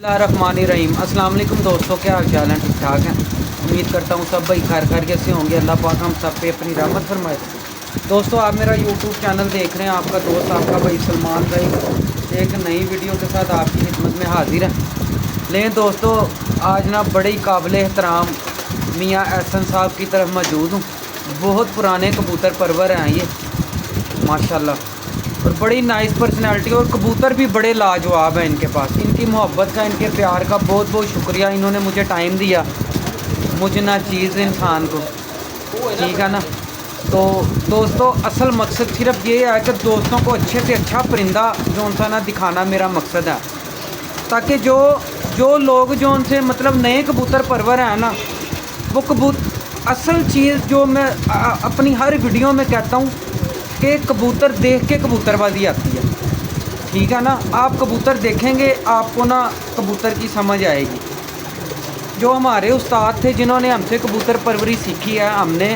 बिस्मिल्लाहिर्रहमानिर्रहीम। अस्सलाम वालेकुम दोस्तों, क्या हाल चाल है? ठीक ठाक हैं। उम्मीद करता हूँ सब भाई खैर कैसे होंगे। अल्लाह पाक हम सब पे अपनी रहमत फरमाए। दोस्तों, आप मेरा यूट्यूब चैनल देख रहे हैं। आपका दोस्त आपका भाई सलमान भाई एक नई वीडियो के साथ आपकी खिदमत में हाजिर है। लेकिन दोस्तों, आज ना बड़े ही काबिल एहतराम मियाँ एहसन साहब की तरफ मौजूद हूँ। बहुत पुराने कबूतर परवर हैं ये माशाल्लाह, और बड़ी नाइस पर्सनैलिटी, और कबूतर भी बड़े लाजवाब हैं इनके पास। इनकी मोहब्बत का, इनके प्यार का बहुत बहुत शुक्रिया। इन्होंने मुझे टाइम दिया, मुझे ना चीज़ इंसान को, ठीक है ना। तो दोस्तों, असल मकसद सिर्फ ये है कि दोस्तों को अच्छे से अच्छा परिंदा जो उनसा ना दिखाना मेरा मकसद है, ताकि जो लोग जो उनसे मतलब नए कबूतर परवर हैं ना, वो असल चीज़ जो मैं अपनी हर वीडियो में कहता हूँ कि कबूतर देख के कबूतरबाजी आती है, ठीक है ना। आप कबूतर देखेंगे, आपको ना कबूतर की समझ आएगी। जो हमारे उस्ताद थे जिन्होंने हमसे कबूतर परवरी सीखी है, हमने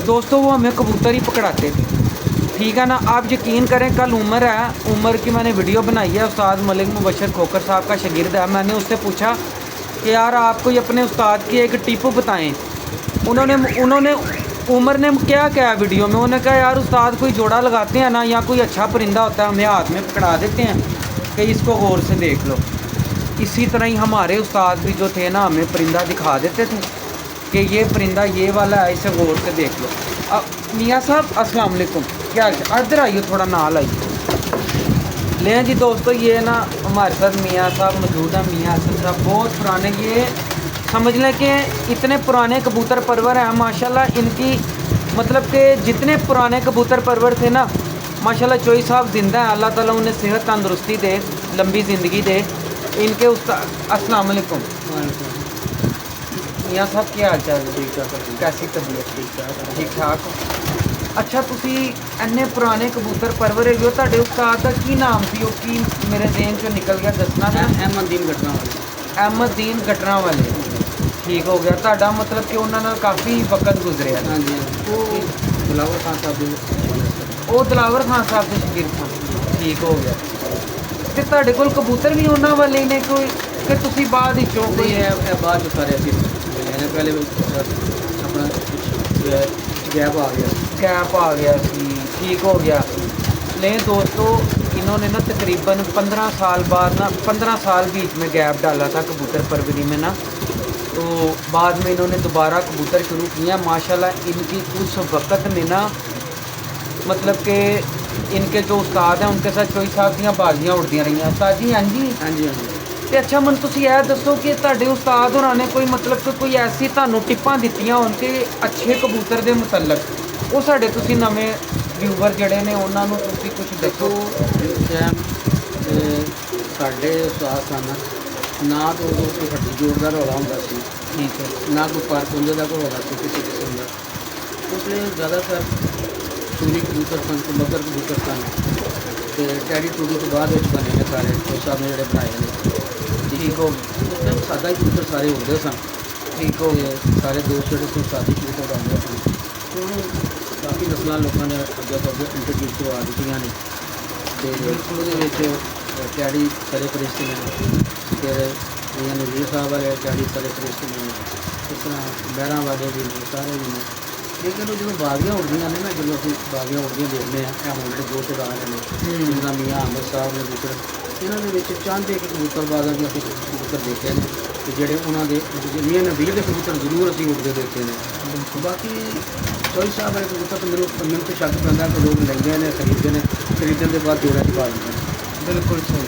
दोस्तों वो हमें कबूतर ही पकड़ाते थे, ठीक है ना। आप यकीन करें, कल उमर है, उमर की मैंने वीडियो बनाई है। उस्ताद मलिक मुबशर खोकर साहब का शागिर्द है। मैंने उससे पूछा कि यार आप कोई अपने उस्ताद की एक टिप बताएं। उन्होंने उमर ने क्या कहा वीडियो में, उन्होंने कहा यार उस्ताद कोई जोड़ा लगाते हैं ना, या कोई अच्छा परिंदा होता है हमें हाथ में पकड़ा देते हैं कि इसको गौर से देख लो। इसी तरह ही हमारे उस्ताद भी जो थे ना, हमें परिंदा दिखा देते थे कि ये परिंदा ये वाला है, इसे गौर से देख लो। अब मियाँ साहब अस्सलाम वालेकुम, क्या इधर आइए, थोड़ा नाल आइए। लें जी दोस्तों, ये ना हमारे साथ मियाँ साहब मौजूद हैं। मियाँ हसन साहब बहुत पुराने, ये समझ लें कि इतने पुराने कबूतर परवर हैं माशाल्लाह। इनकी मतलब कि जितने पुराने कबूतर परवर थे ना माशाल्लाह, चोई साहब ज़िंदा हैं। अल्लाह ताला उन्हें सेहत तंदुरुस्ती दे, लंबी ज़िंदगी दे। इनके उस्ताद अस्सलाम वालेकुम। मियाँ साहब क्या हाल चाल है? ठीक ठाक। कैसी तबीयत? ठीक ठाक। अच्छा, तुसी इन्ने पुराने कबूतर परवर हो, ਤੁਹਾਡੇ उस्ताद का की नाम सी? वो की मेरे ज़हन चो निकल गया, दसना है। अहमददीन गटना वाले। अहमददीन गटना वाले, ठीक हो गया। ਤੁਹਾਡਾ मतलब कि उन्होंने काफ़ी वक्त गुजरिया। हाँ जी, वो दिलावर खान साहब ਦੇ ਉਹ ਦਿਲਾਵਰ ਖਾਨ ਸਾਹਿਬ ਦੇ ਸ਼ਾਗਿਰਦ ਸਨ, ਠੀਕ ਹੋ ਗਿਆ। ਤੇ ਤੁਹਾਡੇ ਕੋਲ ਕਬੂਤਰ ਵੀ ਉਹਨਾਂ ਵਾਲੇ ਨੇ ਕੋਈ, ਕਿ ਤੁਸੀਂ ਬਾਅਦ ਵਿੱਚੋਂ ਕੋਈ? ये बाद जो सारे ऐसे मैंने पहले अपना गैप आ गया। गैप आ गया सी, ठीक हो गया। लेकिन दोस्तों, इन्होंने ना तकरीबन 15 साल बाद ना, 15 साल बीच में गैप डाला था कबूतर परवरी में ना। तो बाद में इन्होंने दोबारा कबूतर शुरू किया माशाल्लाह। इनकी उस वक़्त में ना मतलब कि इनके जो उस्ताद हैं उनके साथ चोई साहब ਦੀਆਂ ਬਾਜ਼ੀਆਂ उड़दियां रही। उस्ताद जी, हाँ जी हाँ जी, हाँ जी। ਤੇ ਅੱਛਾ, ਮੈਨੂੰ ਤੁਸੀਂ ਇਹ ਦੱਸੋ ਕਿ ਤੁਹਾਡੇ ਉਸਤਾਦ ਹੋਰਾਂ ਨੇ ਕੋਈ मतलब ਕਿ ਕੋਈ ਐਸੀ ਤੁਹਾਨੂੰ ਟਿੱਪਾਂ ਦਿੱਤੀਆਂ ਹੋਣ ਕਿ ਅੱਛੇ ਕਬੂਤਰ ਦੇ ਮੁਤਲਕ, ਉਹ ਸਾਡੇ ਤੁਸੀਂ ਨਵੇਂ ਵਿਊਵਰ ਜਿਹੜੇ ਨੇ ਉਹਨਾਂ ਨੂੰ ਤੁਸੀਂ ਕੁਝ ਦੱਸੋ। ਇਸ ਟਾਈਮ ਸਾਡੇ ਉਸਤਾਦ ਸਨ ਨਾ ਤਾਂ ਉਦੋਂ ਕੋਈ ਹੱਡੀ ਜੋੜ ਦਾ ਰੌਲਾ ਹੁੰਦਾ ਸੀ, ਠੀਕ ਹੈ। ਨਾ ਕੋਈ ਪਰ ਪੁੰਜੇ ਦਾ ਕੋਈ ਰੌਲਾ ਸੀ ਕਿਸੇ ਕਿਸਮ ਦਾ। ਉਸ ਲਈ ਜ਼ਿਆਦਾਤਰ ਸੂਰੀ ਕਬੂਤਰ ਸਨ, ਮਗਰ ਕਬੂਤਰ ਸਨ, ਅਤੇ ਟੈਡੀ ਟੂਡੀ ਤੋਂ ਬਾਅਦ ਵਿੱਚ ਬਣੇ ਨੇ ਸਾਰੇ ਉਸ ਸਾਹਿਬ ਨੇ ਜਿਹੜੇ ਬਣਾਏ ਨੇ। ਠੀਕ ਹੋ ਉਸ ਟਾਈਮ ਸਾਦਾ ਹੀ ਕਬੂਤਰ ਸਾਰੇ ਹੁੰਦੇ ਸਨ, ਠੀਕ ਹੋ ਗਿਆ। ਸਾਰੇ ਦੋਸਤ ਜਿਹੜੇ ਸੀ ਸਾਦੀ ਕਬੂਤਰ ਆਉਂਦੇ ਸਨ। ਹੁਣ ਕਾਫੀ ਨਸਲਾਂ ਲੋਕਾਂ ਨੇ ਅੱਗੇ ਤੋਂ ਅੱਗੇ ਇੰਟਰੋਡਿਊਸ ਕਰਵਾ ਦਿੱਤੀਆਂ ਨੇ, ਅਤੇ ਉਹਦੇ ਵਿੱਚ ਟੈਡੀ ਸਾਰੇ ਫਰਿਸ਼ਤੇ ਨੇ, ਫਿਰ ਇਹਨਾਂ ਨਜ਼ੀਰ ਸਾਹਿਬ ਵਾਲੇ ਟੈਡੀ ਸਾਰੇ ਫਰਿਸ਼ਤੇ ਨੇ, ਇਸ ਤਰ੍ਹਾਂ ਮਹਿਰਾਂ ਵਾਲੇ ਵੀ ਨੇ, ਸਾਰੇ ਵੀ ਨੇ। ਲੇਕਿਨ ਉਹ ਜਦੋਂ ਬਾਜ਼ੀਆਂ ਉੱਡਦੀਆਂ ਨੇ ਨਾ, ਜਦੋਂ ਅਸੀਂ ਬਾਜ਼ੀਆਂ ਉੱਡਦੀਆਂ ਦੇਖਦੇ ਹਾਂ, ਇਹ ਹੁਣ ਜਿਹੜੇ ਦੋ ਉਦਾਹਰਨ ਨੇ ਜਿੱਦਾਂ ਮੀਆਂ ਅਹਿਮਦ ਸਾਹਿਬ ਨੇ ਦੂਸਰੇ, ਇਹਨਾਂ ਦੇ ਵਿੱਚ ਚੰਦ ਇੱਕ ਕਬੂਤਰਬਾਜ਼ਾਂ ਦੇ ਅਸੀਂ ਕਬੂਤਰ ਦੇਖੇ ਨੇ, ਅਤੇ ਜਿਹੜੇ ਉਹਨਾਂ ਦੇ ਮੀਆਂ ਨਬੀਰ ਦੇ ਕਬੂਤਰ ਜ਼ਰੂਰ ਅਸੀਂ ਉੱਡਦੇ ਦੇਖੇ ਨੇ। ਬਾਕੀ ਚੋਈ ਸਾਹਿਬ ਵਾਲੇ ਕਬੂਤਰ ਤਾਂ ਮੈਨੂੰ ਤਾਂ ਸ਼ੱਕ ਪੈਂਦਾ ਕਿ ਲੋਕ ਲੈਂਦੇ ਨੇ, ਖਰੀਦਦੇ ਨੇ, ਖਰੀਦਣ ਦੇ ਬਾਅਦ ਜੋੜਿਆਂ 'ਚ ਪਾ ਦਿੰਦੇ ਨੇ। ਬਿਲਕੁਲ ਸਹੀ,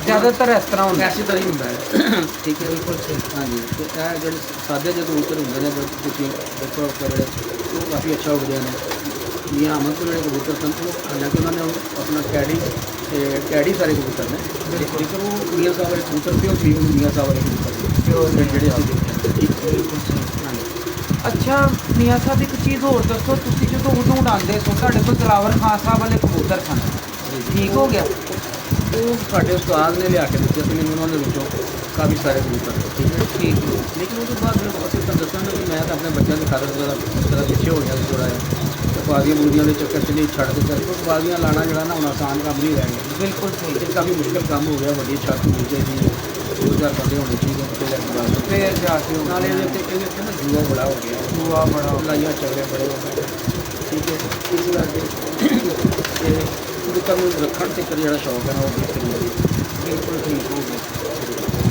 ਜ਼ਿਆਦਾਤਰ ਇਸ ਤਰ੍ਹਾਂ ਹੁੰਦਾ, ਐਸੀ ਤਰ੍ਹਾਂ ਹੀ ਹੁੰਦਾ ਹੈ। ਠੀਕ ਹੈ, ਬਿਲਕੁਲ ਸਹੀ। ਹਾਂਜੀ, ਅਤੇ ਇਹ ਜਿਹੜੇ ਸਾਦੇ ਜਿਹੇ ਕਬੂਤਰ ਹੁੰਦੇ ਨੇ, ਤੁਸੀਂ ਦੇਖੋ ਜਿਹੜੇ ਉਹ ਕਾਫੀ ਅੱਛਾ ਉੱਡਦੇ ਨੇ। ਮੀਆਂ ਅਹਿਮਦ ਕੋਲ ਜਿਹੜੇ ਕਬੂਤਰ ਸਨ, ਉਹ ਹਾਲਾਂਕਿ ਉਹਨਾਂ ਨੇ ਆਪਣਾ ਟੈਡੀ ਸਾਰੇ ਕਬੂਤਰ ਨੇ, ਲੇਕਿਨ ਉਹ ਮੀਆਂ ਸਾਹਿਬ ਵਾਲੇ ਕਬੂਤਰ ਪਿਓ ਸੀ, ਉਹ ਮੀਆਂ ਸਾਹਿਬ ਵਾਲੇ ਕਬੂਤਰ ਪਿਓ ਜਿਹੜੇ ਆ ਬਿਲਕੁਲ ਸਹੀ। ਅੱਛਾ ਮੀਆਂ ਸਾਹਿਬ, ਇੱਕ ਚੀਜ਼ ਹੋਰ ਦੱਸੋ, ਤੁਸੀਂ ਜਦੋਂ ਉਦੋਂ ਉਡਾਉਂਦੇ ਸੋ ਤੁਹਾਡੇ ਕੋਲ ਦਿਲਾਵਰ ਖਾਨ ਸਾਹਿਬ ਵਾਲੇ ਕਬੂਤਰ ਸਨ, ਠੀਕ ਹੋ ਗਿਆ। ਉਹ ਸਾਡੇ ਉਸਤਾਦ ਨੇ ਲਿਆ ਕੇ ਦਿੱਤੇ ਸੀ ਮੈਨੂੰ ਉਹਨਾਂ ਦੇ ਵਿੱਚੋਂ ਕਾਫੀ ਸਾਰੇ ਕਬੂਤਰ, ਠੀਕ ਹੈ। ਠੀਕ ਲੇਕਿਨ ਉਹਦੇ ਬਾਅਦ ਅਸੀਂ ਤਾਂ ਦੱਸਾਂਗੇ ਕਿ ਮੈਂ ਤਾਂ ਆਪਣੇ ਬੱਚਿਆਂ ਦੇ ਖਾਤਰ ਥੋੜ੍ਹਾ ਪਿੱਛੇ ਹੋ ਗਿਆ ਸੀ ਥੋੜ੍ਹਾ ਜਿਹਾ, ਤੇ ਬਾਜ਼ੀਆਂ ਬੂਜ਼ੀਆਂ ਦੇ ਚੱਕਰ 'ਚ ਨਹੀਂ ਛੱਡ ਦਿੱਤਾ, ਕਿਉਂਕਿ ਬਾਜ਼ੀਆਂ ਲਾਣਾ ਜਿਹੜਾ ਨਾ ਹੁਣ ਆਸਾਨ ਕੰਮ ਨਹੀਂ ਰਹਿ ਗਿਆ, ਬਿਲकुल सही। ਇਹ ਕਾਫੀ ਮੁਸ਼ਕਿਲ ਕੰਮ ਹੋ ਗਿਆ। ਵੱਡੀ ਛੱਤ ਹੋਣੀ ਚਾਹੀਦੀ, 2000 ਬੰਦੇ ਹੋਣੇ ਚਾਹੀਦੇ ਉੱਤੇ ਲੈ ਕੇ ਬਾਜ਼ੀ। फिर जाके ਨਾਲੇ ਇਹਦੇ ਉੱਤੇ ਨਾ ਜੂਆ ਬੜਾ ਹੋ ਗਿਆ, हुआ बड़ा ਲਾਈਆਂ ਚੱਗੜੇ ਬੜੇ ਹੋ ਗਏ, ਠੀਕ ਹੈ। ਇਸ ਕਰਕੇ ਤੇ ਕਬੂਤਰ ਨੂੰ ਰੱਖਣ ਤੇ ਜਿਹੜਾ ਸ਼ੌਕ ਹੈ ਨਾ ਉਹ ਬਿਲਕੁਲ बिल्कुल ठीक हो गया।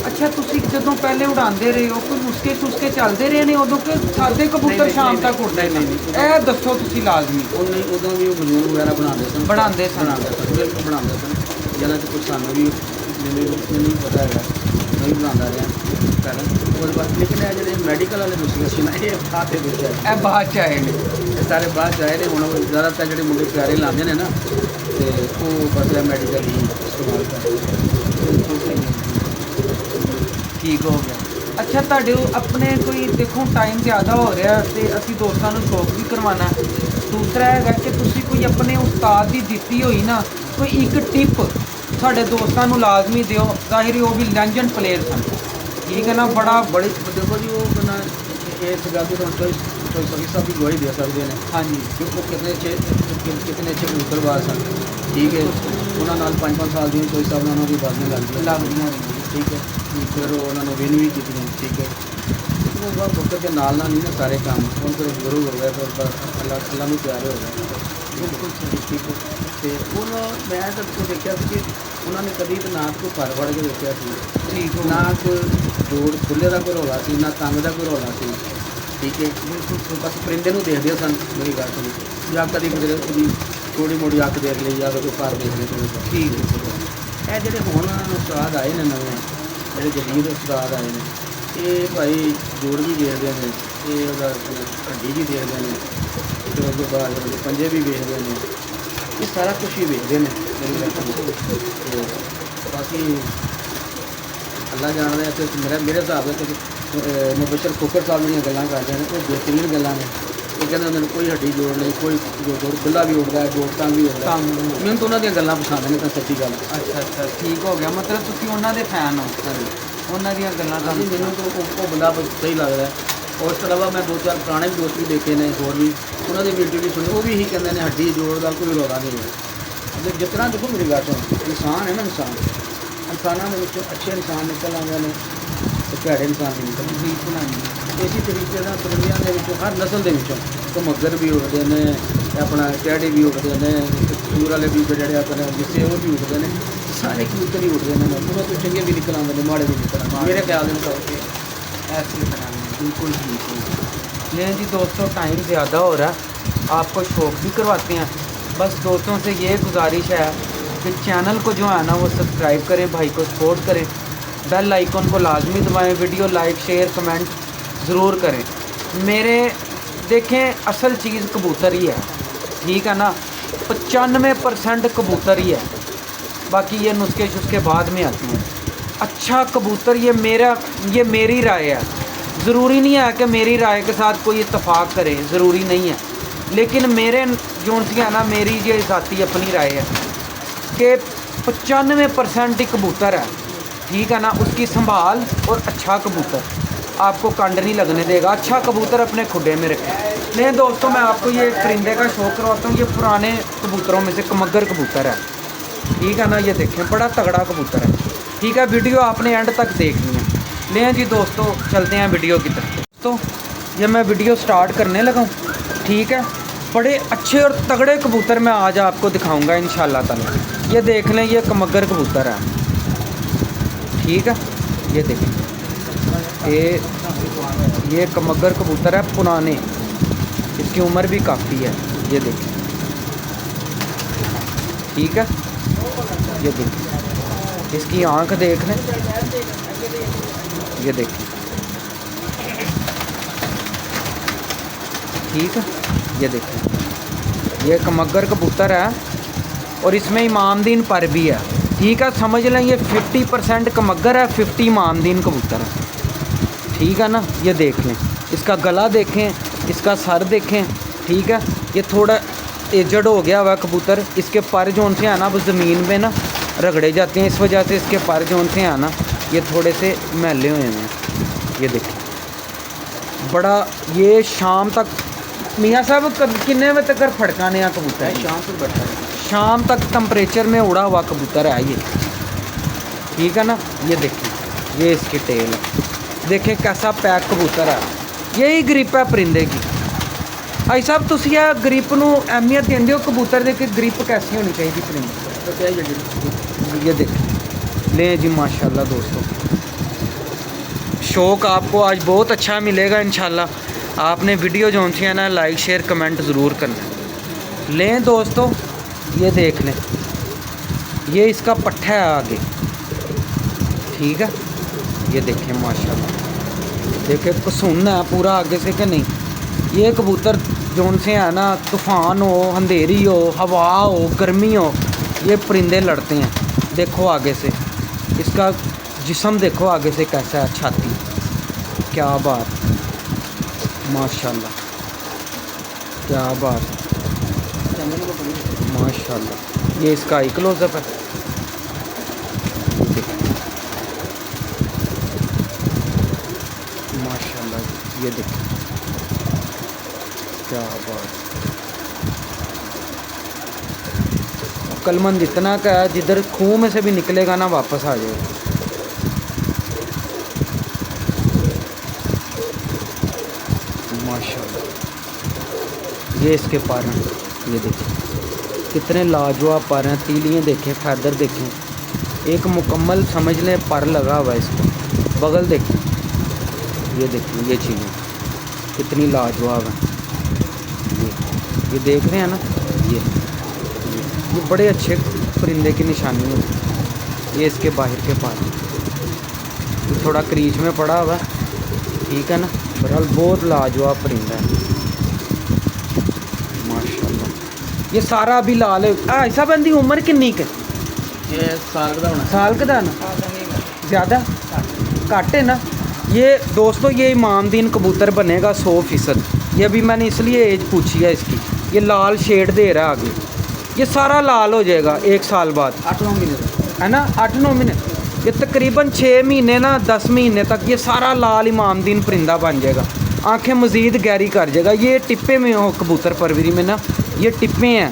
अच्छा ਤੁਸੀਂ ਜਦੋਂ ਪਹਿਲੇ ਉਡਾਉਂਦੇ ਰਹੇ ਹੋ ਕੋਈ ਨੁਸਖੇ ਚੱਲਦੇ ਰਹੇ ਨੇ ਉਦੋਂ ਕਿ ਸਾਦੇ ਕਬੂਤਰ ਸ਼ਾਮ ਤੱਕ ਉੱਡਦੇ ਨੇ? ਇਹ ਦੱਸੋ ਤੁਸੀਂ ਲਾਜ਼ਮੀ। ਉਹਨੇ ਉਦੋਂ ਵੀ ਉਹ ਮਜ਼ਦੂਰ ਵਗੈਰਾ ਬਣਾਉਂਦੇ ਸਨ, ਬਣਾਉਂਦੇ ਸਨ ਬਿਲਕੁਲ ਬਣਾਉਂਦੇ ਸਨ। ਜਿਹਨਾਂ 'ਚ ਕੁਛ ਸਾਨੂੰ ਵੀ ਮੈਨੂੰ ਨਹੀਂ ਪਤਾ ਹੈਗਾ, ਮੈਂ ਵੀ ਬਣਾਉਂਦਾ ਰਿਹਾ ਪਹਿਲਾਂ। ਉਹਦੇ ਬਾਅਦ ਲੇਕਿਨ ਇਹ ਜਿਹੜੇ ਮੈਡੀਕਲ ਵਾਲੇ ਨੁਸਖੇ ਸੀ ਨਾ, ਇਹ ਬਾਅਦ ਦੇ ਵਿੱਚ ਆਏ, ਇਹ ਬਾਅਦ ਚ ਆਏ ਨੇ। ਇਹ ਸਾਰੇ ਬਾਅਦ 'ਚ ਆਏ ਨੇ। ਹੁਣ ਜ਼ਿਆਦਾਤਰ ਜਿਹੜੇ ਮੁੰਡੇ ਪਿਆਰੇ ਲਾਉਂਦੇ ਨੇ ਨਾ, ਤੇ ਉਹ ਬਸ ਮੈਡੀਕਲ ਹੀ ਇਸਤੇਮਾਲ ਕਰਦੇ ਨੇ। ਠੀਕ ਹੋ ਗਿਆ। ਅੱਛਾ ਤੁਹਾਡੇ ਆਪਣੇ ਕੋਈ ਦੇਖੋ ਟਾਈਮ ਜ਼ਿਆਦਾ ਹੋ ਰਿਹਾ ਤੇ ਅਸੀਂ ਦੋਸਤਾਂ ਨੂੰ ਸ਼ੌਕ ਵੀ ਕਰਵਾਉਣਾ। ਦੂਸਰਾ ਹੈਗਾ ਕਿ ਤੁਸੀਂ ਕੋਈ ਆਪਣੇ ਉਸਤਾਦ ਦੀ ਦਿੱਤੀ ਹੋਈ ਨਾ ਕੋਈ ਇੱਕ ਟਿਪ ਸਾਡੇ ਦੋਸਤਾਂ ਨੂੰ ਲਾਜ਼ਮੀ ਦਿਓ। ਜ਼ਾਹਿਰ ਉਹ ਵੀ ਲੈਜੈਂਡ ਪਲੇਅਰ ਸਨ, ਠੀਕ ਹੈ ਨਾ। ਬੜੀ ਦੇਖੋ ਜੀ, ਉਹ ਕਹਿੰਦਾ ਇਸ ਗੱਲ ਦੀ ਤੁਹਾਨੂੰ ਕੋਈ ਸਹੀ ਸਾਹਿਬ ਦੀ ਗਵਾਹੀ ਦੇ ਸਕਦੇ ਨੇ। ਹਾਂਜੀ ਕਿ ਉਹ ਕਿਤਨੇ ਅੱਛੇ ਕਬੂਤਰਬਾਜ਼ ਸਨ, ਠੀਕ ਹੈ। ਉਹਨਾਂ ਨਾਲ 5-5 ਸਾਲ ਦੀ ਕੋਈ ਸਾਹਿਬ ਨਾਲ ਉਹਨਾਂ ਦੀ ਬਾਜ਼ੀਆਂ ਲੱਗਦੀਆਂ, ਠੀਕ ਹੈ। ਫਿਰ ਉਹਨਾਂ ਨੂੰ ਵਿਨ ਵੀ ਕੀਤੀਆਂ, ਠੀਕ ਹੈ। ਉਹ ਬਾਅਦ ਕਬੂਤਰ ਦੇ ਨਾਲ ਨਹੀਂ ਨਾ ਸਾਰੇ ਕੰਮ, ਹੁਣ ਫਿਰ ਗੁਰੂ ਹੋ ਗਏ, ਫਿਰ ਅੱਲਾ ਨੂੰ ਪਿਆਰੇ ਹੋ ਗਏ, ਬਿਲਕੁਲ ਠੀਕ ਹੈ। ਅਤੇ ਹੁਣ ਮੈਂ ਤਾਂ ਦੇਖਿਆ ਸੀ ਕਿ ਉਹਨਾਂ ਨੇ ਕਦੀ ਤਾਂ ਨਾ ਕੋਈ ਭਰ ਵੜ ਕੇ ਦੇਖਿਆ ਸੀ, ਠੀਕ ਨਾ ਕੋਈ ਜੋੜ ਖੁੱਲੇ ਦਾ ਕੋਈ ਰੌਲਾ ਸੀ, ਨਾ ਤੰਗ ਦਾ ਕੋਈ ਰੌਲਾ ਸੀ, ਠੀਕ ਹੈ। ਬਿਲਕੁਲ ਬਸ ਪਰਿੰਦੇ ਨੂੰ ਦੇਖਦੇ ਸਨ, ਮੇਰੀ ਗੱਲ ਸੁਣੀ, ਜਾਂ ਕਦੀ ਕਿਤੇ ਉਹਦੀ ਥੋੜ੍ਹੀ ਮੋਟੀ ਅੱਖ ਦੇਖ ਲਈ ਜਾਂ ਕੋਈ ਪਰ ਦੇਖ ਲਈ, ਠੀਕ ਹੈ। ਇਹ ਜਿਹੜੇ ਹੁਣ ਉਸਤਾਦ ਆਏ ਨੇ ਨਵੇਂ, ਜਿਹੜੇ ਜਦੀਦ ਉਸਤਾਦ ਆਏ ਨੇ, ਇਹ ਭਾਈ ਜੋੜ ਵੀ ਦੇਖਦੇ ਨੇ, ਇਹ ਉਹਦਾ ਹੱਡੀ ਵੀ ਦੇਖਦੇ ਨੇ, ਫਿਰ ਉਸ ਤੋਂ ਬਾਅਦ ਉਹਦੇ ਪੰਜੇ ਵੀ ਵੇਖਦੇ ਨੇ, ਇਹ ਸਾਰਾ ਕੁਛ ਹੀ ਵੇਖਦੇ ਨੇ ਮੇਰੀ ਗੱਲ ਸੁਣੀ। ਤੇ ਬਾਕੀ ਅੱਲਾ ਜਾਣਦਾ ਹੈ ਕਿ ਮੇਰੇ ਹਿਸਾਬ ਨਾਲ ਮੁਬਸ਼ਰ ਖੋਖਰ ਸਾਹਿਬ ਜਿਹੜੀਆਂ ਗੱਲਾਂ ਕਰਦੇ ਨੇ ਉਹ ਬੇਹਤਰੀਨ ਗੱਲਾਂ ਨੇ। ਉਹ ਕਹਿੰਦੇ ਉਹਨਾਂ ਨੂੰ ਕੋਈ ਹੱਡੀ ਜੋੜ ਨਹੀਂ, ਕੋਈ ਜੋੜ ਖੁੱਲ੍ਹਾ ਵੀ ਉੱਡਦਾ ਹੈ, ਜੋੜ ਤੰਗ ਵੀ ਉੱਡਦਾ। ਮੈਨੂੰ ਤਾਂ ਉਹਨਾਂ ਦੀਆਂ ਗੱਲਾਂ ਪਸੰਦ ਨੇ, ਤਾਂ ਸੱਚੀ ਗੱਲ। ਅੱਛਾ ਠੀਕ ਹੋ ਗਿਆ। ਮਤਲਬ ਤੁਸੀਂ ਉਹਨਾਂ ਦੇ ਫੈਨ ਹੋ? ਹਾਂਜੀ, ਉਹਨਾਂ ਦੀਆਂ ਗੱਲਾਂ ਤਾਂ ਮੈਨੂੰ ਤਾਂ ਉਹ ਬੰਦਾ ਸਹੀ ਲੱਗਦਾ। ਉਸ ਤੋਂ ਇਲਾਵਾ ਮੈਂ 2-4 ਪੁਰਾਣੇ ਵੀ ਦੋਸਤ ਵੀ ਦੇਖੇ ਨੇ, ਹੋਰ ਵੀ ਉਹਨਾਂ ਦੀ ਵੀਡੀਓ ਵੀ ਸੁਣੀ, ਉਹ ਵੀ ਇਹੀ ਕਹਿੰਦੇ ਨੇ ਹੱਡੀ ਜੋੜ ਦਾ ਕੋਈ ਰੌਲਾ ਨਹੀਂ ਹੈ। ਜਿਸ ਤਰ੍ਹਾਂ ਦੇਖੋ ਮੇਰੀ ਗੱਲ ਸੁਣ, ਇਨਸਾਨ ਹੈ ਨਾ, ਇਨਸਾਨਾਂ ਦੇ ਵਿੱਚੋਂ ਅੱਛੇ ਇਨਸਾਨ ਨਿਕਲ ਆਉਂਦੇ ਨੇ ਤੇ ਭੈੜੇ ਇਨਸਾਨ ਵੀ ਨਿਕਲਦੇ। ਬਿਲਕੁਲ ਹਾਂਜੀ। ਇਸੇ ਤਰੀਕੇ ਨਾਲ ਪਰਿੰਦਿਆਂ ਦੇ ਵਿੱਚੋਂ ਹਰ ਨਸਲ ਦੇ ਵਿੱਚੋਂ ਘਮੱਗਰ ਵੀ ਉੱਡਦੇ ਨੇ, ਆਪਣਾ ਟੈਡੀ ਵੀ ਉੱਡਦੇ ਨੇ, ਸੂਰ ਵਾਲੇ ਵੀ ਜਿਹੜੇ ਆਪਣੇ ਜਿਸੇ ਉਹ ਵੀ ਉੱਡਦੇ ਨੇ, ਸਾਰੇ ਕਬੂਤਰ ਹੀ ਉੱਡਦੇ ਨੇ। ਉਹਨਾਂ ਤੋਂ ਚੰਗੇ ਵੀ ਨਿਕਲ ਆਉਂਦੇ ਨੇ, ਮਾੜੇ ਵੀ निकल आते मेरे ख्याल में। ऐसे बनाना बिल्कुल ठीक है। लेकिन जी दोस्तों टाइम ज़्यादा हो रहा है, आपको शौक भी करवाते हैं। बस दोस्तों से ये गुजारिश है कि चैनल को जो है ना वो सब्सक्राइब करें, भाई को सपोर्ट करें, बेल आइकन को लाजमी दबाएं, वीडियो लाइक शेयर कमेंट ज़रूर करें। मेरे देखें असल चीज़ कबूतर ही है, ठीक है ना। 95% कबूतर ही है, बाकी ये नुस्खे शुस्खे बाद में आते हैं। अच्छा कबूतर ये मेरी राय है, ज़रूरी नहीं है कि मेरी राय के साथ कोई इत्तेफाक करे, ज़रूरी नहीं है। लेकिन मेरे जो है ना, मेरी ये ज़ाती अपनी राय है कि 95% ही कबूतर है, ठीक है ना। उसकी संभाल और अच्छा कबूतर आपको कंड नहीं लगने देगा। अच्छा कबूतर अपने खुडे में रखें। नहीं दोस्तों, मैं आपको ये परिंदे का शौक़ करवाता हूँ। ये पुराने कबूतरों में से कमगर कबूतर है, ठीक है ना। ये देखें बड़ा तगड़ा कबूतर है, ठीक है। वीडियो आपने एंड तक देखनी है। ले जी दोस्तों, चलते हैं वीडियो की तरफ। तो ये मैं वीडियो स्टार्ट करने लगा हूँ, ठीक है। बड़े अच्छे और तगड़े कबूतर मैं आज आपको दिखाऊंगा इंशाल्लाह ताला। ये देख लें, ये कमगर कबूतर है, ठीक है। ये देखें, ये कमगर कबूतर है पुराने, इसकी उम्र भी काफ़ी है। ये देखें, ठीक है। ये देखें, इसकी आँख देख लें, ये देखें, ठीक है। ये देखें, ये कमगर कबूतर है और इसमें इमामदीन पर भी है, ठीक है। समझ लें ये 50% कमगर है, 50 इमामदीन कबूतर है, ठीक है ना। ये देख लें, इसका गला देखें, इसका सर देखें, ठीक है। ये थोड़ा एजड हो गया हुआ कबूतर, इसके पर जो उनसे है ना वो ज़मीन में ना रगड़े जाते हैं, इस वजह से इसके पर जो से हैं ना ये थोड़े से मैले हुए हैं। ये देखिए बड़ा, ये शाम तक मियाँ साहब कितने बजे तक फड़काने हैं कबूतर? शाम तक बैठा है, शाम तक टम्परेचर में उड़ा हुआ कबूतर है ये, ठीक है ना। ये देखिए ये इसकी टेल है, देखें कैसा पैक कबूतर है। यही ग्रिप है परिंदे की। भाई साहब तुम यह ग्रिप नू अहमियत देंगे हो कबूतर दे कि ग्रिप कैसी होनी चाहिए परिंदे? तो क्या ये ये देखिए लें जी माशाल्लाह दोस्तों, शौक़ आपको आज बहुत अच्छा मिलेगा इंशाल्लाह। आपने वीडियो जो सी है ना लाइक शेयर कमेंट ज़रूर करना। लें दोस्तों ये देख लें, ये इसका पट्ठा है आगे, ठीक है। ये देखें माशाल्लाह, देखें कसून है पूरा आगे से कि नहीं। ये कबूतर जोन से है ना, तूफ़ान हो, अंधेरी हो, हवा हो, गर्मी हो, ये परिंदे लड़ते हैं। देखो आगे से इसका जिस्म देखो आगे से कैसा है, छाती, क्या बात, माशाल्लाह क्या बात, माशाल्लाह। ये इसका आई क्लोजअप है, माशाल्लाह। ये देखिए क्या बात, कलमंद इतना का है जिधर खूह में से भी निकलेगा ना वापस आ जाएगा। माशाल्लाह। ये इसके पर हैं, ये देखिए कितने लाजवाब पर हैं। तीलियाँ देखें, फैदर देखें, एक मुकम्मल समझ लें पर लगा हुआ है इसको। बगल देखें, ये देखिए ये चीज़ें कितनी लाजवाब हैं। ये देख रहे हैं ना, ये बड़े अच्छे परिंदे की निशानी है। ये इसके बाहर के पास ये थोड़ा क्रीज में पड़ा हुआ है, ठीक है ना। बहरहाल बहुत लाजवाब परिंदा है माशाल्लाह। ये सारा अभी लाल है। ऐसा बंदी उम्र कितनी के? ये साल का होना, साल का ना ज़्यादा घट है ना। ये दोस्तों ये इमामदीन कबूतर बनेगा 100%। ये अभी मैंने इसलिए एज पूछी है इसकी। ये लाल शेड दे रहा है आगे, ये सारा लाल हो जाएगा 1 साल बाद, 8-9 महीने है ना, 8-9 महीने। ये तकरीबन 6 महीने ना 10 महीने तक ये सारा लाल इमामदीन परिंदा बन जाएगा। आंखें मज़ीद गहरी कर जाएगा। ये टिप्पे में हो कबूतर परवरी में ना, ये टिप्पे हैं,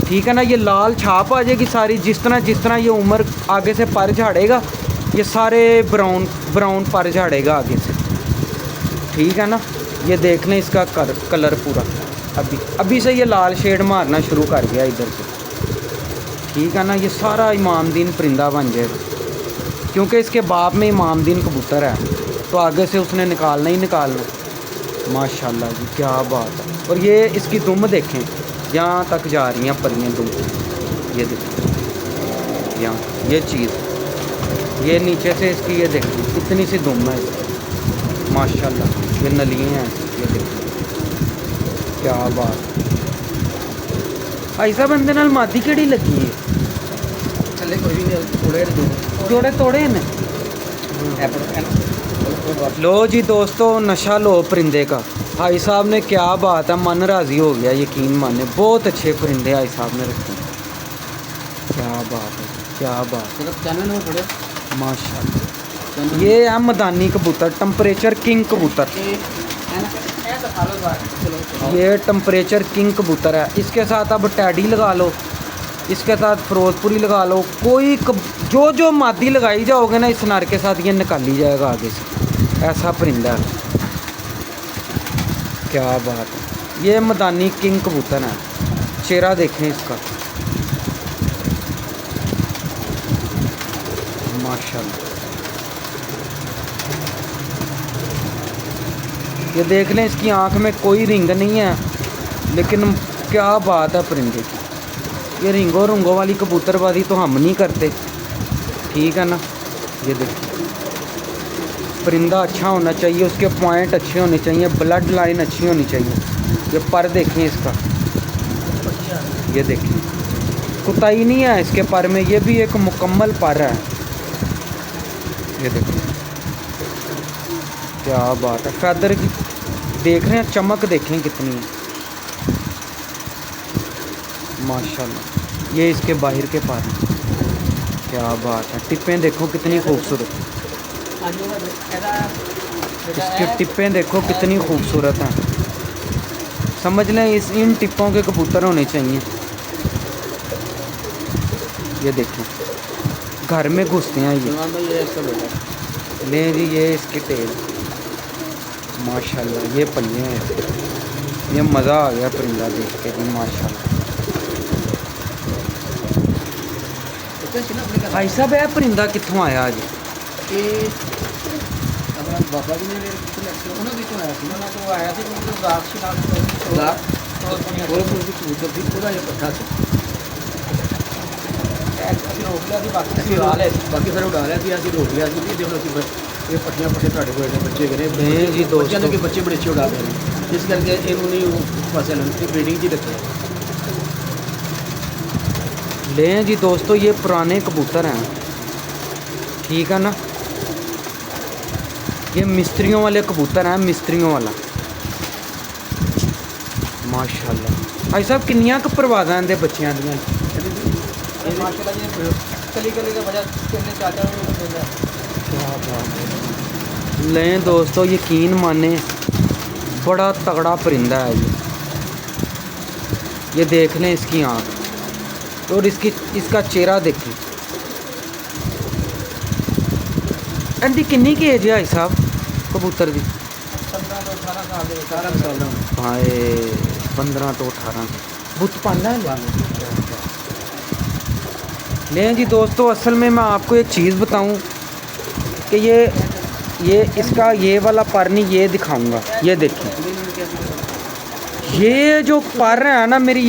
ठीक है ना। ये लाल छाप आ जाएगी सारी। जिस तरह ये उम्र आगे से पर झाड़ेगा, ये सारे ब्राउन पर झाड़ेगा आगे से, ठीक है ना। ये देख लें इसका कलर पूरा अभी से ये लाल शेड मारना शुरू कर गया इधर से, ठीक है ना। ये सारा इमामदीन परिंदा बन जाएगा, क्योंकि इसके बाप में इमामदीन कबूतर है, तो आगे से उसने निकालना ही निकालना। माशाल्लाह जी क्या बात है। और ये इसकी दुम देखें, यहाँ तक जा रही हैं परियाँ दुम। ये देखें यहाँ ये चीज़, ये नीचे से इसकी ये देखें कितनी सी दुम है माशाल्लाह। ये नलियाँ हैं, ये देखें क्या बात। ऐसा बंदे नाल मादी केड़ी लगी है? चले कोई भी जोड़े तोड़े ने। लो जी दोस्तों नशा लो परिंदे का। भाई साहब ने क्या बात है, मन राज़ी हो गया, यकीन माने। बहुत अच्छे परिंदे भाई साहब ने रखे, क्या बात है, क्या बात, माशाल्लाह। ये है मदानी कबूतर, टम्परेचर किंग कबूतर। ये टम्परेचर किंग कबूतर है। इसके साथ अब टैडी लगा लो, इसके साथ फिरोजपुरी लगा लो, कोई जो मादी लगाई जाओगे ना इस नर के साथ ये निकाली जाएगा आगे से। ऐसा परिंदा है, क्या बात है। ये मदानी किंग कबूतर है। चेहरा देखें इसका, माशाल्लाह। ये देख लें इसकी आँख में कोई रिंग नहीं है, लेकिन क्या बात है परिंदे की। ये रिंगों वाली कबूतरबाजी तो हम नहीं करते, ठीक है ना। ये देखिए परिंदा अच्छा होना चाहिए, उसके पॉइंट अच्छे होने चाहिए, ब्लड लाइन अच्छी होनी चाहिए। ये पर देखें इसका, ये देखिए कुताई नहीं है इसके पर में, ये भी एक मुकम्मल पर है। ये देखिए क्या बात है। फैदर की देख रहे हैं, चमक देखें कितनी है माशाल्लाह। ये इसके बाहर के पर हैं। क्या बात है, टिप्पें देखो कितनी खूबसूरत, इसकी टिप्पें देखो कितनी खूबसूरत हैं। समझ लें इन टिप्पों के कबूतर होने चाहिए। ये देखें घर में घुसते हैं ये लें जी, ये इसके टेल माशाल्लाह, ये पल्ले हैं, ये मज़ा आ गया परिंदा देख के जी माशाल्लाह। भाई साहब यह परिंदा कित्थों आया आज? बाबा जी ने उन्होंने क्यों आया थी, उन्होंने तो आया थी पट्ठा से रोक लिया, बाकी फिर उड़ा लिया, असं रोक लिया देखो ये पट्टियां पट्टे ਤੁਹਾਡੇ ਕੋਲ ਨੇ ਬੱਚੇ ਕਰੇ जी दोस्तों, कि बच्चे बड़े अच्छे उड़ा रहे हैं, इस करके इन्हों नहीं पास ब्रीडिंग ही रखे। लें जी दोस्तों, ये पुराने कबूतर हैं, ठीक है ना। ये मिस्त्रियों वाले कबूतर हैं, मिस्त्रियों वाला माशाल्लाह। भाई साहब किन्नियां क परवाज़ां इहदे बच्चियां दियां? लें दोस्तों, यकीन माने बड़ा तगड़ा परिंदा है ये देख लें इसकी आँख और इसका चेहरा देखें। इनकी किन्नी की एज है भाई साहब कबूतर की? 15 साल हाय 15 तो 18 बुत पाना है। लें जी दोस्तों, असल में मैं आपको एक चीज़ बताऊं कि ये इसका ये वाला पर नहीं, ये दिखाऊंगा। ये देखिए, ये जो पर है ना, मेरी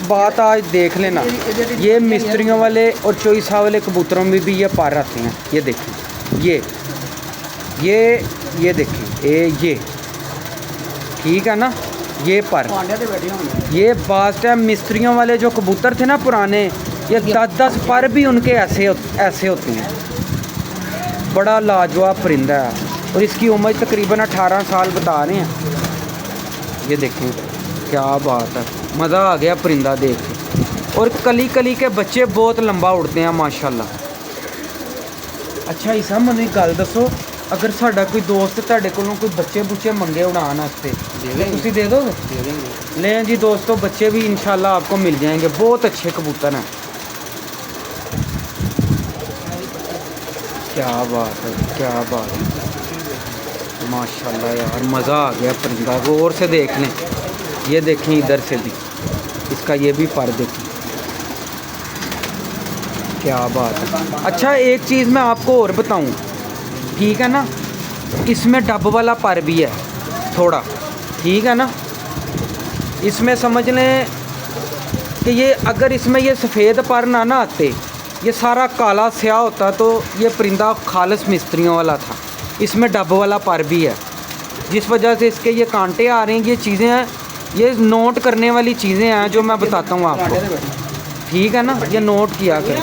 बात आज देख लेना, ये मिस्त्रियों वाले और चोईसा वाले कबूतरों में भी ये पर आते हैं। ये देखिए, ये देखिए, ये ठीक है ना, ये पर ये बात है। मिस्त्रियों वाले जो कबूतर थे ना पुराने, ये 10-10 पर भी उनके ऐसे होते हैं। बड़ा लाजवाब परिंदा है और इसकी उम्र तकरीबन 18 साल बता रहे हैं। ये देखें क्या बात है, मज़ा आ गया परिंदा देख के। और कली कली के बच्चे बहुत लंबा उड़ते हैं माशाल्लाह। अच्छा ईसा मैंने एक गल दसो, अगर साडा कोई दोस्त तुहाडे कोलों कोई बच्चे बुच्चे मंगे उड़ान वास्ते तुसीं दे दोगे? लें जी दोस्तों, बच्चे भी इंशाल्लाह आपको मिल जाएंगे, बहुत अच्छे कबूतर हैं। क्या बात है, क्या बात है माशाल्लाह यार, मज़ा आ गया परिंदा को। और से देख लें, ये देखें इधर से भी इसका ये भी पर देखें, क्या बात है। अच्छा एक चीज़ मैं आपको और बताऊं, ठीक है ना, इसमें डब वाला पर भी है थोड़ा, ठीक है ना। इसमें समझ लें कि ये अगर इसमें ये सफ़ेद पर ना आते, ये सारा काला स्याह होता, तो ये परिंदा खालिस मिस्त्रियों वाला था। इसमें डब वाला पर भी है, जिस वजह से इसके ये कांटे आ रहे हैं। ये चीज़ें हैं, ये नोट करने वाली चीज़ें हैं जो मैं बताता हूँ आपको, ठीक है ना। ये नोट किया करें,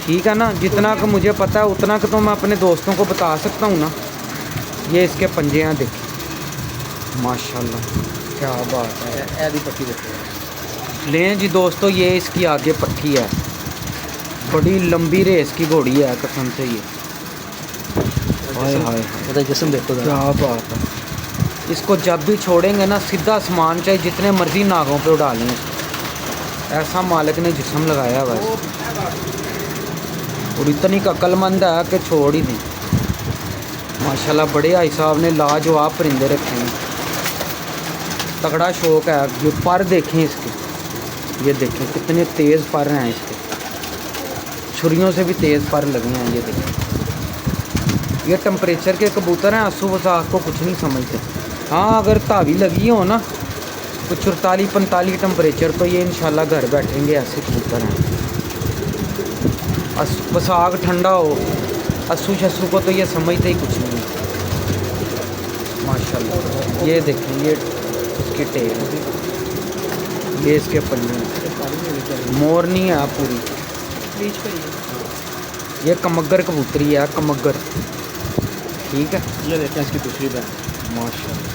ठीक है ना। जितना कि मुझे पता है उतना कि तो मैं अपने दोस्तों को बता सकता हूँ ना। ये इसके पंजे हैं देखिए माशाल्लाह, क्या बात है। पट्टी देखो, लें जी दोस्तों, ये इसकी आगे पट्टी है, बड़ी लंबी रेस की घोड़ी है कसम से। ये हाय हाय जिसम देखो, क्या बात है। इसको जब भी छोड़ेंगे ना, सीधा आसमान चाहे जितने मर्जी नागों पे उड़ा लें, ऐसा मालिक ने जिस्म लगाया हुआ है और इतनी अक्लमंद है कि छोड़ ही दें माशाल्लाह। बड़े भाई साहब ने लाजवाब परिंदे रखे हैं, तगड़ा शौक है। ये पर देखें इसके, ये देखें कितने तेज़ पर हैं इसके, छुरियों से भी तेज़ पर लगे हैं। ये देखें, ये टेम्परेचर के कबूतर हैं, आंसू वसाख को कुछ नहीं समझते। हाँ अगर तावी लगी हो ना तो 44-45 टेम्परेचर तो ये इंशाल्लाह घर बैठेंगे, ऐसे कबूतर हैं। वसाख ठंडा हो, अस्सू शस्सू को तो ये समझते ही कुछ नहीं है माशाल्लाह। ये देखें, ये इसकी टेल, ये इसके पल्ले, मोरनी है पूरी। ये कमगर कबूतरी है, कमगर, ठीक है। ये देखें इसकी दूसरी बैन माशाल्लाह।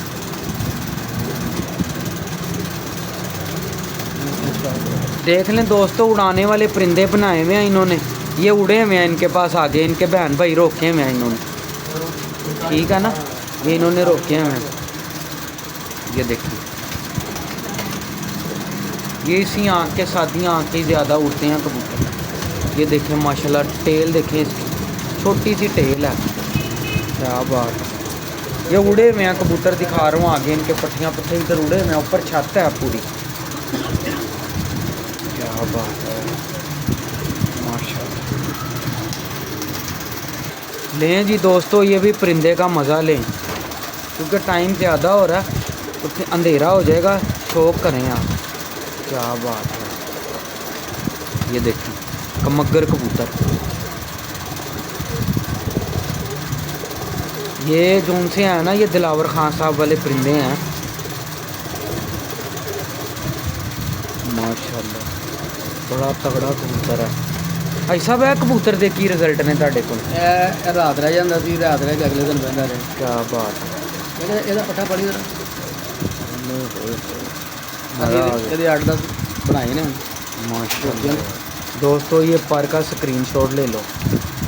देख लें दोस्तों, उड़ाने वाले परिंदे बनाए हुए हैं इन्होंने, ये उड़े हुए हैं इनके पास आगे, इनके बहन भाई रोके हुए हैं इन्होंने, ठीक है ना, ये इन्होंने रोके हुए हैं। ये देखिए, ये इसी आँख के साथ ही आँख के ज़्यादा उड़ते हैं कबूतर। ये देखें माशाल्लाह, टेल देखें इसकी, छोटी सी टेल है, क्या बात है। ये उड़े हुए हैं कबूतर, दिखा रहा हूँ आगे, इनके पट्टियाँ पट्टे इधर उड़े हुए हैं, ऊपर छत है पूरी, क्या बात है माशाल्लाह। लें जी दोस्तों, ये भी परिंदे का मज़ा लें, क्योंकि टाइम ज़्यादा हो रहा है, तो फिर अंधेरा हो जाएगा, शौक करें आप, क्या बात है। ये देखें कमगर कबूतर, ये जो उनसे हैं ना, ये दिलावर खान साहब वाले परिंदे हैं माशाल्लाह, बड़ा तगड़ा कबूतर है। भाई साहब है कबूतर दे की रिजल्ट ने ਤੁਹਾਡੇ ਕੋਲ? ਇਹ ਰਾਤ ਰਹਿ ਜਾਂਦਾ ਸੀ, ਰਾਤ ਰਹਿ ਕੇ ਅਗਲੇ ਦਿਨ ਬਹਿੰਦਾ ਰਿਹਾ। क्या बात है। ਇਹਦਾ ਪੱਠਾ ਪੜੀ ਜਰਾ, मज़ा आ गया। ਇਹਦੇ 8-10 ਬਣਾਏ ने माशाल्लाह। दोस्तों ये पर का स्क्रीनशॉट ले लो,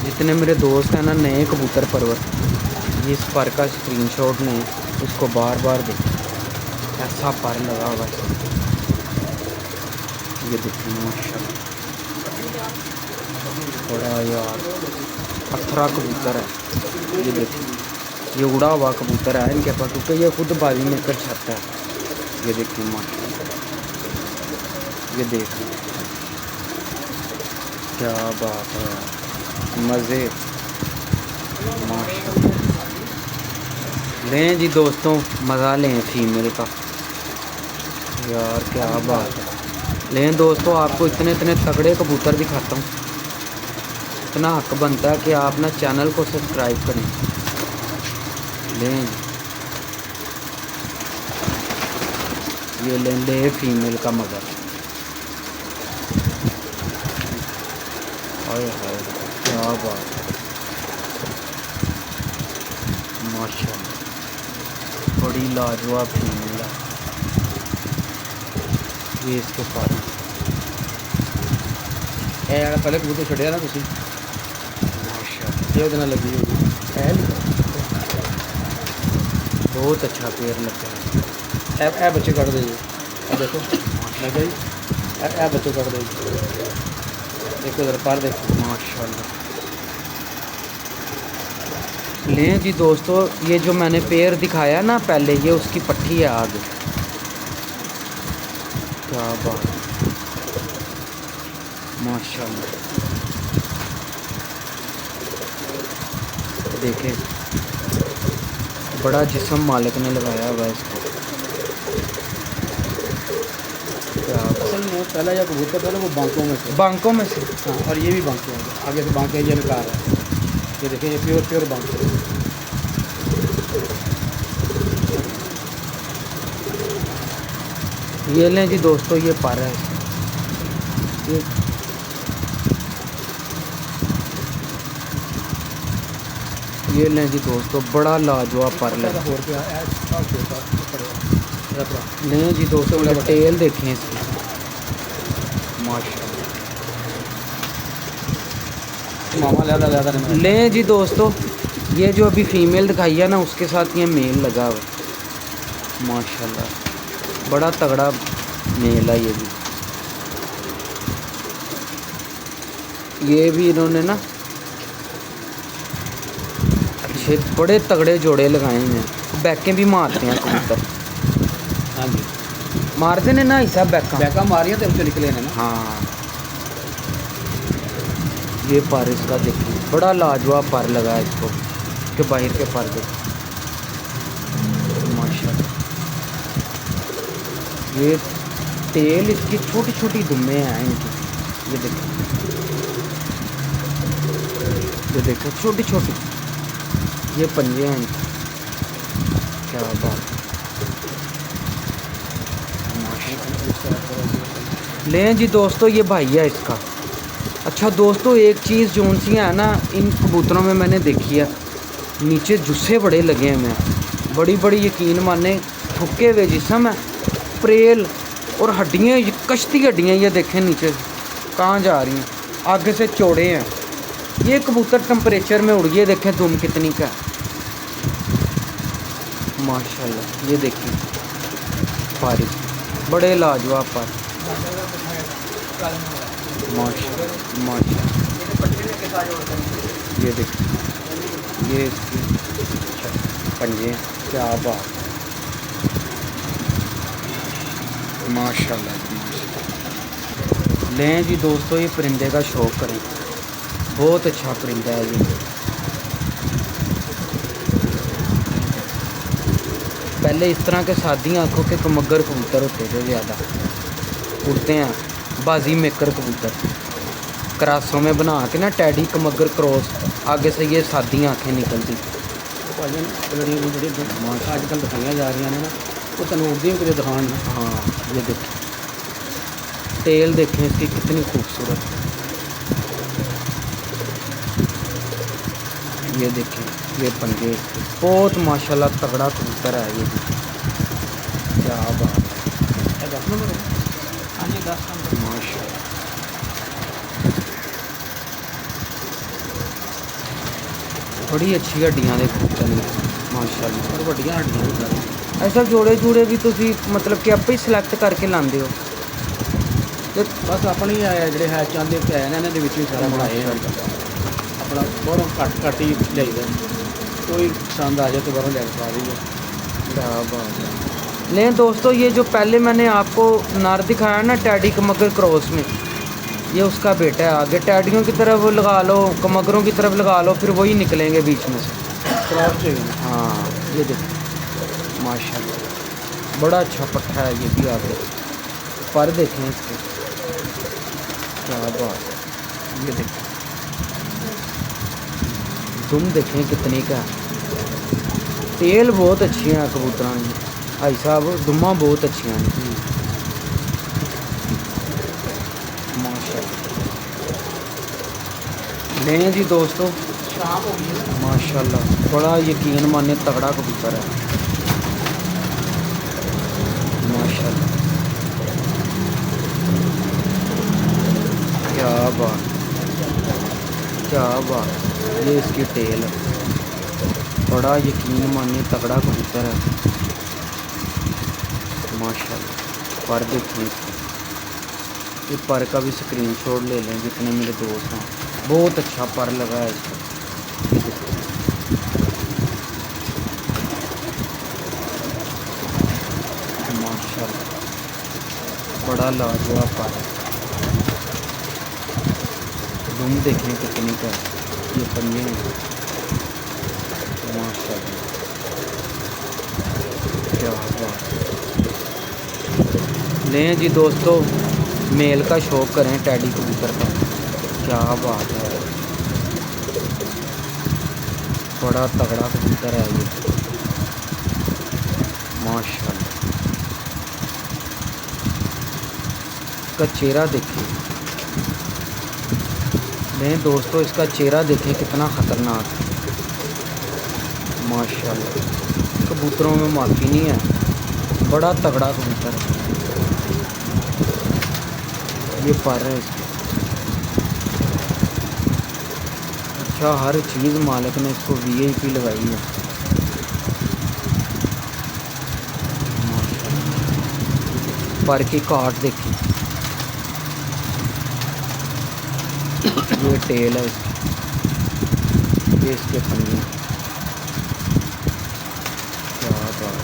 जितने मेरे दोस्त हैं ना नए कबूतर परवर, ये इस पर का स्क्रीनशॉट लें, इसको बार बार देखें, ऐसा पर लगा हुआ है। ये देखिए माशाल्लाह, बड़ा यार पत्थरा कबूतर है। ये देखिए, ये उड़ा हुआ कबूतर है इनके पास, क्योंकि ये खुद बाजी में कर छाता है। ये देखिए माशाल्लाह, ये देखिए क्या बात है, मज़े माशाल्लाह। लें जी दोस्तों, मज़ा लें फीमेल का, यार क्या बात है। लें दोस्तों, आपको इतने इतने तगड़े कबूतर दिखाता हूँ, इतना हक बनता है कि आप ना चैनल को सब्सक्राइब करें। लें ये ले फीमेल का मगर, हाय हाय क्या बात है माशाल्लाह, बड़ी लाजवाब फीमेल है। ये इसके पास ਇਹ ਜਿਹੜਾ ਪਹਿਲੇ ਕਬੂਤਰ ਛੱਡਿਆ ਨਾ ਤੁਸੀਂ, माशाल्लाह, ਇਹ ਉਹਦੇ ਨਾਲ ਲੱਗੀ ਹੋਈ ਹੈ। बहुत अच्छा पेड़ लगा है। ਇਹ ਬੱਚੇ ਕੱਢਦੇ ਜੀ, ਇਹ ਦੇਖੋ ਮੈਂ ਕਿਹਾ ਜੀ, ਇਹ ਬੱਚੇ ਕੱਢਦੇ ਜੀ, ਦੇਖੋ ਜਰਾ ਪਰ ਦੇਖੋ माशाल्लाह। लें जी दोस्तों, ये जो मैंने पेड़ दिखाया ना पहले, ये उसकी पट्टी है आगे, क्या बात माशाल्लाह। देखें बड़ा जिस्म मालिक ने लगाया हुआ है इसको, क्या बात। असल में पहला या कबूतर था ना, वो बांकों में से, बांकों में से, हाँ, और ये भी बांके हैं, आगे से बांके ये निकाल रहा है। ये देखिए, ये प्योर प्योर बांके हैं। ये लें जी दोस्तों, ये पर है ये, ये लें जी दोस्तों, बड़ा लाजवाब पर लगा। और क्या है, लें जी दोस्तों, ये टेल देखें इसकी माशाल्लाह। मामा ज़्यादा नहीं। लें जी दोस्तों, ये जो अभी फीमेल दिखाई है ना, उसके साथ ये मेल लगा हुआ है माशाल्लाह, बड़ा तगड़ा मेल है ये भी इन्होंने ना अच्छे बड़े तगड़े जोड़े लगाए हैं, बैकें भी मारते हैं कबूतर, हाँ जी, मारते ने ना हिस्सा बैका। बैका मारिया तो हमसे निकले ना। हाँ, ये पर इसका देखिए, बड़ा लाजवाब पर लगा है इसको, के बाहर के पर देखिए माशाल्लाह। ये टेल इसकी छोटी छोटी दुम्बे हैं इनकी, ये देखो छोटी छोटी, ये पंजे हैं इनके, क्या बात माशाल्लाह। लें जी दोस्तों, ये भाई है इसका। अच्छा दोस्तों, एक चीज़ जो सी है ना इन कबूतरों में मैंने देखी है, नीचे जुस्से बड़े लगे हैं, बड़ी बड़ी यकीन माने ठुके हुए जिस्म है, प्रेल और हड्डियाँ, कश्ती हड्डियाँ, ये देखें नीचे कहाँ जा रही हैं, आगे से चौड़े हैं। ये कबूतर टेम्परेचर में उड़ गए, देखें दुम कितनी का है माशाल्लाह। ये देखिए बारिश बड़े लाजवाब पर माशाल्लाह माशाल्लाह। ये देखिए ये इसकी पंजे क्या बात माशाल्लाह जी माशाल्लाह। लें जी दोस्तों, ये परिंदे का शौक़ करें, बहुत अच्छा परिंदा है ये। पहले इस तरह के सादी आँखों के कमगर कबूतर होते थे, ज़्यादा उड़ते हैं, बाजी मेकर कबूतर क्रासों में बना के ना, टैडी कमगर क्रॉस, आगे से ये सादी आँखें निकलती। आजकल दिखाई जा रही हैं ना, वो तनूरदी को दिखान ना। हाँ ये देखें, टेल देखें इसकी कितनी खूबसूरत। ये देखें ये पंजे, बहुत माशाल्लाह तगड़ा कबूतर है ये, क्या बात है। 10 नंबर है। हाँ जी 10 नंबर माशाल्लाह। बड़ी अच्छी हड्डियां दे कबूतर ने माशाल्लाह, और ਵੱਡੀਆਂ ਹੱਡੀਆਂ ਵੀ ਸਾਰੀ। ऐसा जोड़े जूड़े भी तुसी मतलब कि आपे ही सिलेक्ट करके लाते हो? ਤੇ ਬਸ ਆਪਣੀ ਹੈ ਜਿਹੜੇ ਹੈ ਚਾਹੁੰਦੇ ਤੇ ਹੈ ਨਾ, ਇਹਨਾਂ ਦੇ ਵਿੱਚ ਹੀ ਸਾਰਾ ਬਣਾਏ ਆ ਆਪਣਾ। ਬਾਹਰੋਂ ਘੱਟ ਹੀ ਲਿਆਈਦਾ, ਕੋਈ ਪਸੰਦ ਆ ਜਾਏ ਤਾਂ ਬਾਹਰੋਂ ਲੈ ਕੇ ਪਾ ਦਈਦਾ। क्या बात है। लेकिन दोस्तों, ये जो पहले मैंने आपको नर दिखाया ना टैडी कमगर क्रॉस में, ये उसका बेटा है। आगे टैडियों की तरफ लगा लो, कमगरों की तरफ लगा लो, फिर वही निकलेंगे बीच में से। क्रॉस चाहिए। हाँ ये देखो माशाल्लाह, बड़ा अच्छा पट्ठा है ये भी। आगे पर देखें इसके, क्या बात है। ये देखें दुम देखें कितनी का है। टेल बहुत अच्छी हैं कबूतरों की भाई साहब, दुम्मा बहुत अच्छी हैं माशाल्लाह। लें जी दोस्तों, शाम हो गई है माशाल्लाह, बड़ा यकीन माने तगड़ा कबूतर है माशाल्लाह। क्या बात क्या बात। ये इसकी टेल, बड़ा यकीन माने तगड़ा कबूतर है माशाल्लाह। पर देखिए इसको, ये पर का भी स्क्रीनशॉट ले लें जितने मेरे दोस्त हैं, बहुत अच्छा पर लगा है इसको। ये देखो माशाल्लाह, बड़ा लाजवाब पर है। तुम देखें कितनी का है। ये पंजे हैं माशाल्लाह, क्या बात। लें जी दोस्तों, मेल का शौक़ करें टैडी कबूतर का, क्या बात है, बड़ा तगड़ा कबूतर है ये माशाल्लाह। इसका चेहरा देखिए। लें दोस्तों, इसका चेहरा देखें कितना ख़तरनाक है माशाल्लाह। कबूतरों में माफ़ी नहीं है, बड़ा तगड़ा कबूतर है ये। पर है इसके, अच्छा हर चीज़ मालिक ने इसको वीआईपी लगाई है माशाल्लाह। पर की काट देखी, ये टेल है इसकी, ये इसके पंजे, क्या बात।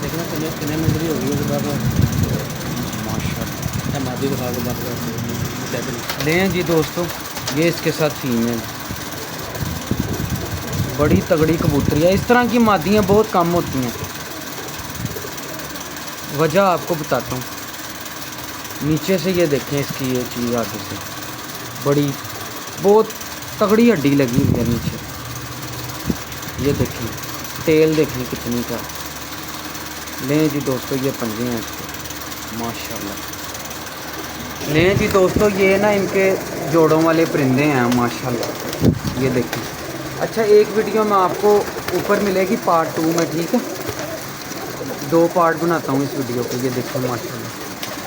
देखना कितने मिनट की होगी उसके बाद माशाल्लाह। मादी दिखा के बात। लें जी दोस्तों, ये इसके साथ फीमेल, बड़ी तगड़ी कबूतरी है। इस तरह की मादियाँ बहुत कम होती हैं, वजह आपको बताता हूँ। नीचे से ये देखें इसकी ये चीज़ आगे से बड़ी बहुत तगड़ी हड्डी लगी हुई है नीचे। ये देखें टेल देखें कितनी का। लें जी दोस्तों, ये पंजे हैं इसके माशाल्लाह। लें जी दोस्तों, ये ना इनके जोड़ों वाले परिंदे हैं माशाल्लाह। ये देखें। अच्छा, एक वीडियो में आपको ऊपर मिलेगी पार्ट 2 में, ठीक है। 2 पार्ट बनाता हूँ इस वीडियो को। ये देखो माशाल्लाह,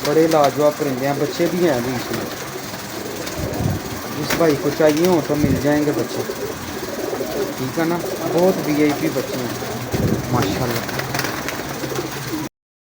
बड़े लाजवाब परिंदे हैं, बच्चे भी हैं अभी इसमें। इस भाई को चाहिए हो तो मिल जाएंगे बच्चे, ठीक है ना। बहुत वीआईपी बच्चे हैं माशाल्लाह।